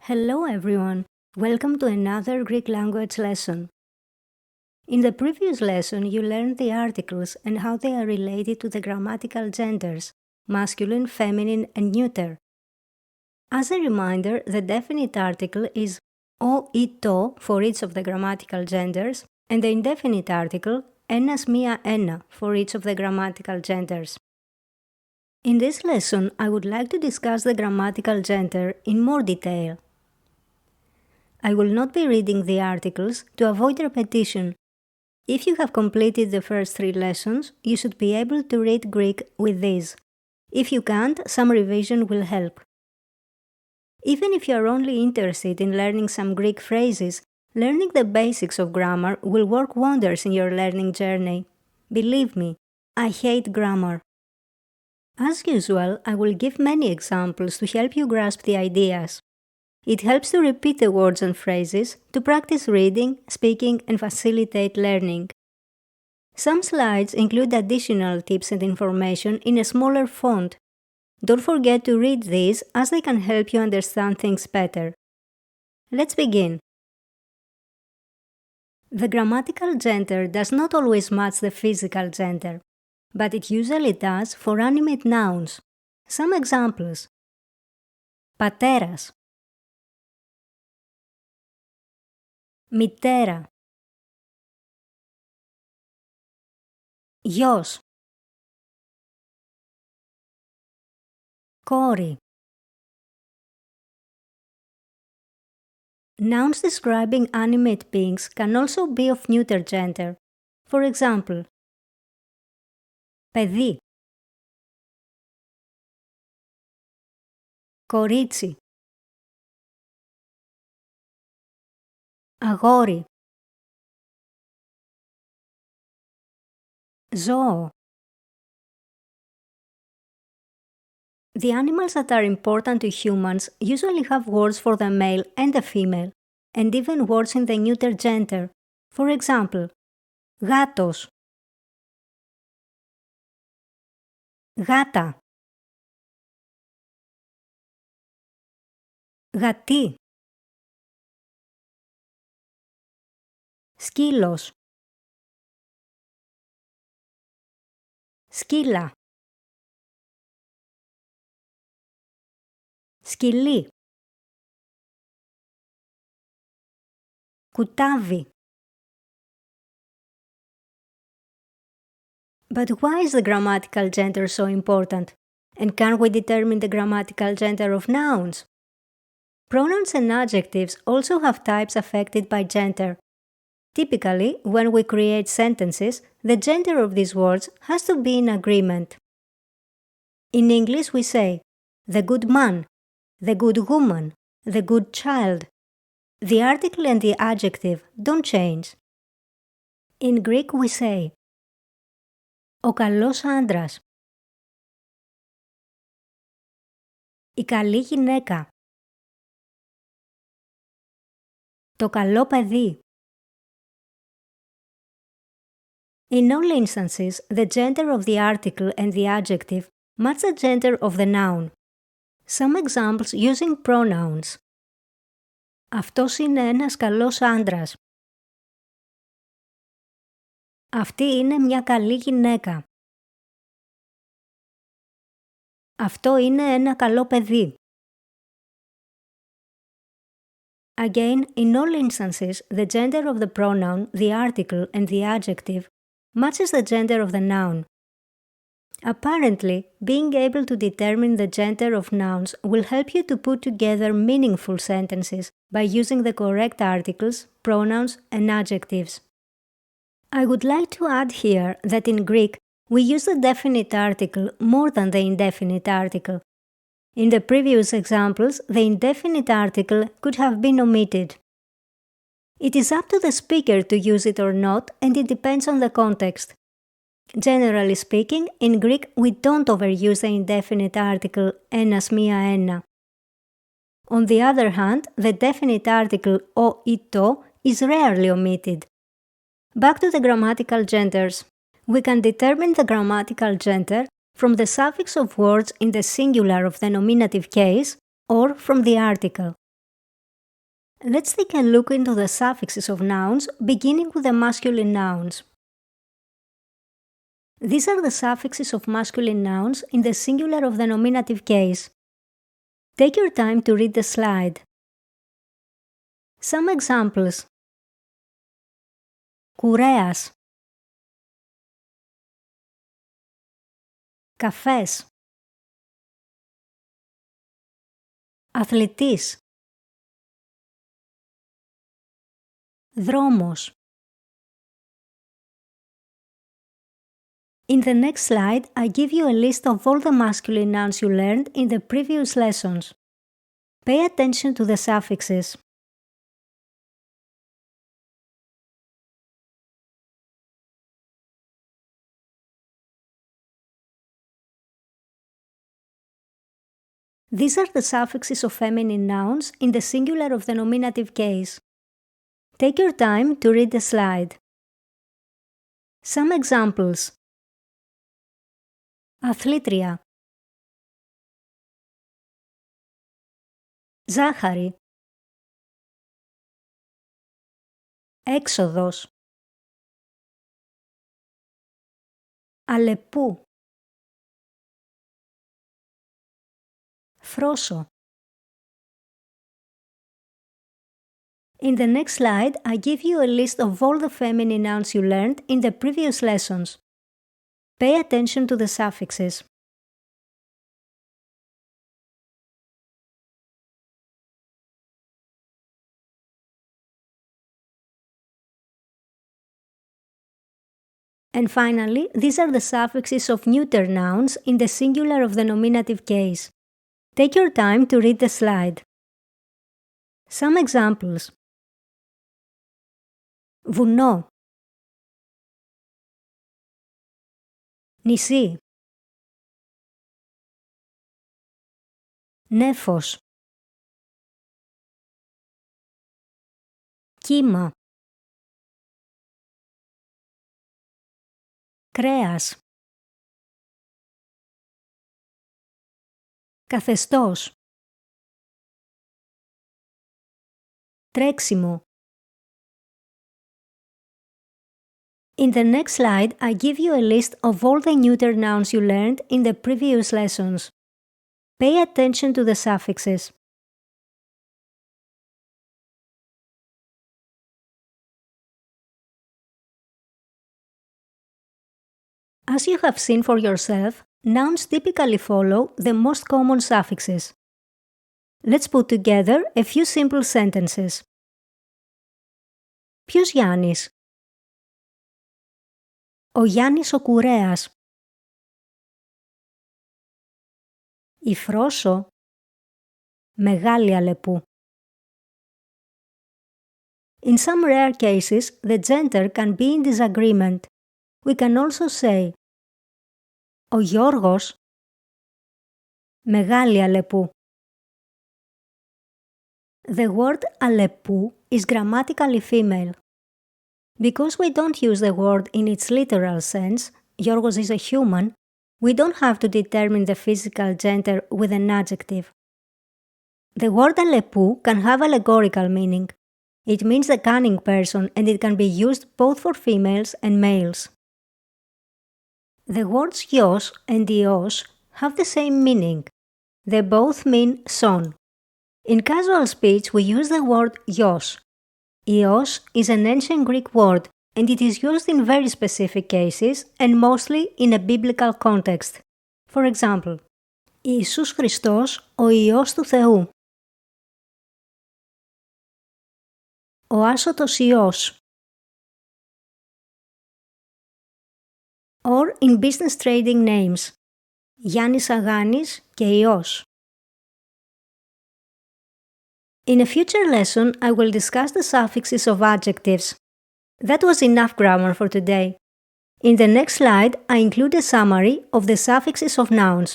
Hello everyone, welcome to another Greek language lesson. In the previous lesson you learned the articles and how they are related to the grammatical genders, masculine, feminine and neuter. As a reminder, the definite article is o ή το for each of the grammatical genders and the indefinite article ένας μία ένα for each of the grammatical genders. In this lesson, I would like to discuss the grammatical gender in more detail. I will not be reading the articles to avoid repetition. If you have completed the first 3 lessons, you should be able to read Greek with these. If you can't, some revision will help. Even if you are only interested in learning some Greek phrases, learning the basics of grammar will work wonders in your learning journey. Believe me, I hate grammar. As usual, I will give many examples to help you grasp the ideas. It helps to repeat the words and phrases, to practice reading, speaking, and facilitate learning. Some slides include additional tips and information in a smaller font. Don't forget to read these as they can help you understand things better. Let's begin. The grammatical gender does not always match the physical gender, but it usually does for animate nouns. Some examples. Πατέρας, μητέρα, Γιός, κόρη. Nouns describing animate beings can also be of neuter gender. For example, παιδί, κορίτσι, αγόρι, ζώο. The animals that are important to humans usually have words for the male and the female, and even words in the neuter gender. For example, γάτος, γάτα, γατί, σκύλος, σκύλα, σκυλί, κουτάβι. But why is the grammatical gender so important? And can we determine the grammatical gender of nouns? Pronouns and adjectives also have types affected by gender. Typically, when we create sentences, the gender of these words has to be in agreement. In English we say, the good man, the good woman, the good child. The article and the adjective don't change. In Greek we say, ο καλός άντρας, η καλή γυναίκα, το καλό παιδί. In all instances, the gender of the article and the adjective match the gender of the noun. Some examples using pronouns. Αυτός είναι ένας καλός άντρας. Αυτή είναι μια καλή γυναίκα. Αυτό είναι ένα καλό παιδί. Again, in all instances, the gender of the pronoun, the article, and the adjective matches the gender of the noun. Apparently, being able to determine the gender of nouns will help you to put together meaningful sentences by using the correct articles, pronouns, and adjectives. I would like to add here that in Greek, we use the definite article more than the indefinite article. In the previous examples, the indefinite article could have been omitted. It is up to the speaker to use it or not, and it depends on the context. Generally speaking, in Greek we don't overuse the indefinite article ένας μία ένα. On the other hand, the definite article ο ή το is rarely omitted. Back to the grammatical genders. We can determine the grammatical gender from the suffix of words in the singular of the nominative case or from the article. Let's take a look into the suffixes of nouns, beginning with the masculine nouns. These are the suffixes of masculine nouns in the singular of the nominative case. Take your time to read the slide. Some examples. Κουρέας, καφές, αθλητής, δρόμος. In the next slide, I give you a list of all the masculine nouns you learned in the previous lessons. Pay attention to the suffixes. These are the suffixes of feminine nouns in the singular of the nominative case. Take your time to read the slide. Some examples. Αθλήτρια, ζάχαρη, έξοδος, αλεπού, φρόσο. In the next slide, I give you a list of all the feminine nouns you learned in the previous lessons. Pay attention to the suffixes. And finally, these are the suffixes of neuter nouns in the singular of the nominative case. Take your time to read the slide. Some examples. Βουνό, νησί, νέφος, κύμα, κρέας, καθεστώς, τρέξιμο. In the next slide, I give you a list of all the neuter nouns you learned in the previous lessons. Pay attention to the suffixes. As you have seen for yourself, nouns typically follow the most common suffixes. Let's put together a few simple sentences. Ποιος Γιάννης? Ο Γιάννης ο κουρέας. Η Φρόσο, μεγάλη αλεπού. In some rare cases, the gender can be in disagreement. We can also say ο Γιώργος, μεγάλη αλεπού. The word αλεπού is grammatically female. Because we don't use the word in its literal sense, Γιώργος is a human, we don't have to determine the physical gender with an adjective. The word αλεπού can have allegorical meaning. It means a cunning person and it can be used both for females and males. The words Γιός and Υιός have the same meaning. They both mean son. In casual speech, we use the word Γιός. Υιός is an ancient Greek word and it is used in very specific cases and mostly in a biblical context. For example, Ιησούς Χριστός, ο Υιός του Θεού. Ο άσωτος Υιός. Or in business trading names, Γιάννης Αγάνης και Υιός. In a future lesson, I will discuss the suffixes of adjectives. That was enough grammar for today. In the next slide, I include a summary of the suffixes of nouns.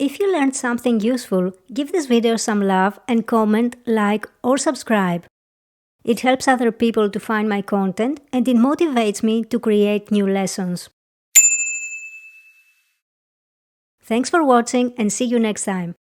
If you learned something useful, give this video some love and comment, like, or subscribe. It helps other people to find my content and it motivates me to create new lessons. Thanks for watching and see you next time.